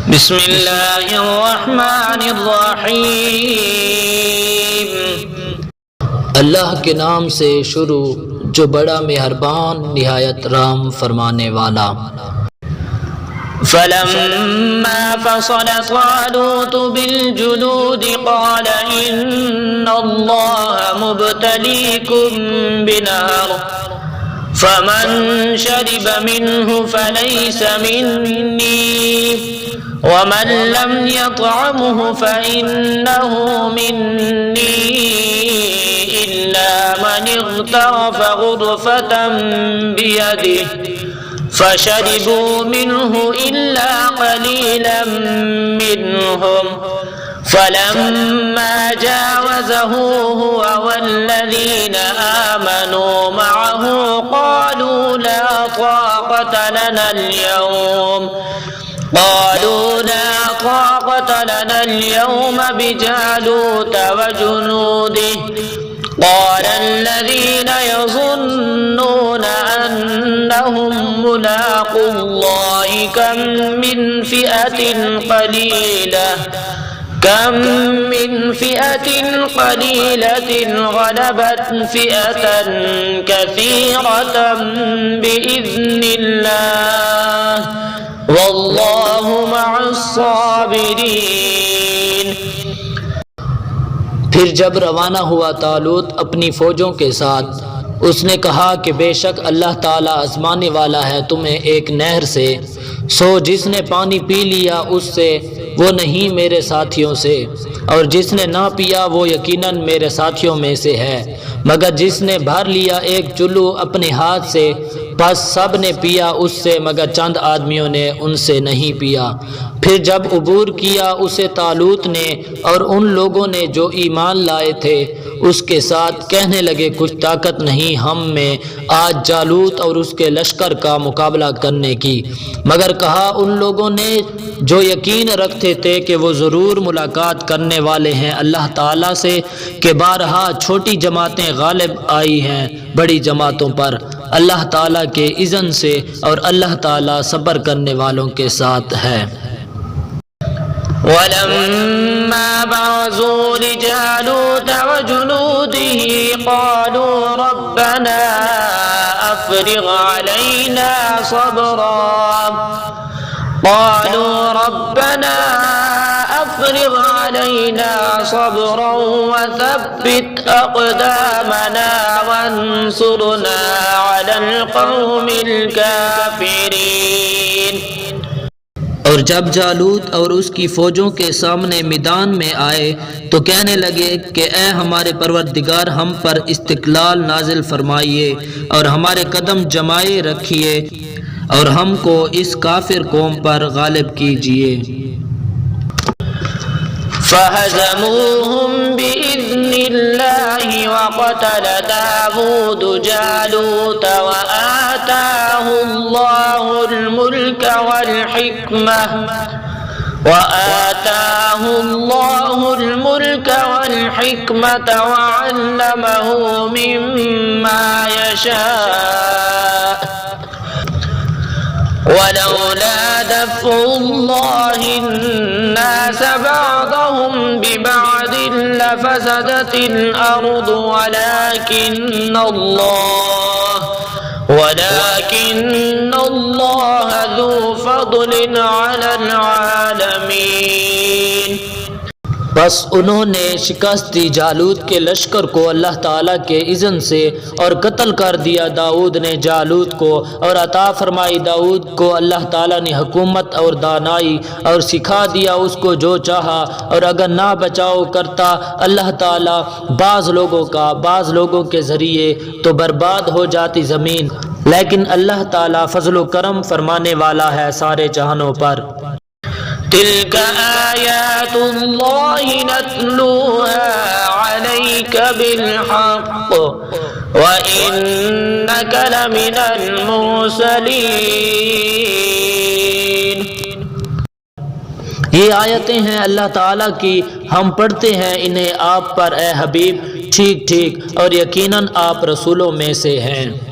بسم اللہ الرحمن الرحیم۔ اللہ کے نام سے شروع جو بڑا مہربان نہایت رحم فرمانے والا۔ فلما فصل طالوت بالجنود قال إن الله مبتليكم بنهر فمن شرب منه فليس مني ومن لم يطعمه فإنه مني إلا من اغترف غرفة بيده فشربوا منه إلا قليلا منهم فلما جاوزه هو والذين آمنوا معه قالوا لا طاقة لنا اليوم بجالوت وجنوده قال الذين يظنون أنهم ملاقو الله كم من فئة قليلة غلبت فئة كثيرة بإذن الله والله مع الصابرين۔ پھر جب روانہ ہوا طالوت اپنی فوجوں کے ساتھ، اس نے کہا کہ بے شک اللہ تعالیٰ آزمانے والا ہے تمہیں ایک نہر سے، سو جس نے پانی پی لیا اس سے وہ نہیں میرے ساتھیوں سے، اور جس نے نہ پیا وہ یقیناً میرے ساتھیوں میں سے ہے، مگر جس نے بھر لیا ایک چلو اپنے ہاتھ سے، پس سب نے پیا اس سے مگر چند آدمیوں نے ان سے نہیں پیا۔ پھر جب عبور کیا اسے طالوت نے اور ان لوگوں نے جو ایمان لائے تھے اس کے ساتھ، کہنے لگے کچھ طاقت نہیں ہم میں آج جالوت اور اس کے لشکر کا مقابلہ کرنے کی، مگر کہا ان لوگوں نے جو یقین رکھتے تھے کہ وہ ضرور ملاقات کرنے والے ہیں اللہ تعالیٰ سے، کہ بارہا چھوٹی جماعتیں غالب آئی ہیں بڑی جماعتوں پر اللہ تعالیٰ کے اذن سے، اور اللہ تعالیٰ صبر کرنے والوں کے ساتھ ہے۔ ولما برزوا لجالوت وجنوده قالوا ربنا أفرغ علينا صبرا وثبت أقدامنا وانصرنا على القوم الكافرين۔ اور جب جالوت اور اس کی فوجوں کے سامنے میدان میں آئے تو کہنے لگے کہ اے ہمارے پروردگار ہم پر استقلال نازل فرمائیے اور ہمارے قدم جمائے رکھیے اور ہم کو اس کافر قوم پر غالب کیجیے۔ فہزموہم بإذن اللہ وقتل داود جالوت وآتاہ اللہ الملک والحکمة وعلمہ مما یشاء ولولا دفع الله الناس بعضهم ببعض لفسدت الأرض ولكن الله ذو فضل على العالمين۔ بس انہوں نے شکست دی جالوت کے لشکر کو اللہ تعالیٰ کے اذن سے اور قتل کر دیا داؤد نے جالوت کو، اور عطا فرمائی داؤد کو اللہ تعالیٰ نے حکومت اور دانائی اور سکھا دیا اس کو جو چاہا، اور اگر نہ بچاؤ کرتا اللہ تعالیٰ بعض لوگوں کے ذریعے تو برباد ہو جاتی زمین، لیکن اللہ تعالیٰ فضل و کرم فرمانے والا ہے سارے جہانوں پر۔ تلك آیات اللہ نتلوها علیک بالحق وإنک لمن المرسلین۔ یہ آیتیں ہیں اللہ تعالیٰ کی، ہم پڑھتے ہیں انہیں آپ پر اے حبیب ٹھیک ٹھیک، اور یقیناً آپ رسولوں میں سے ہیں۔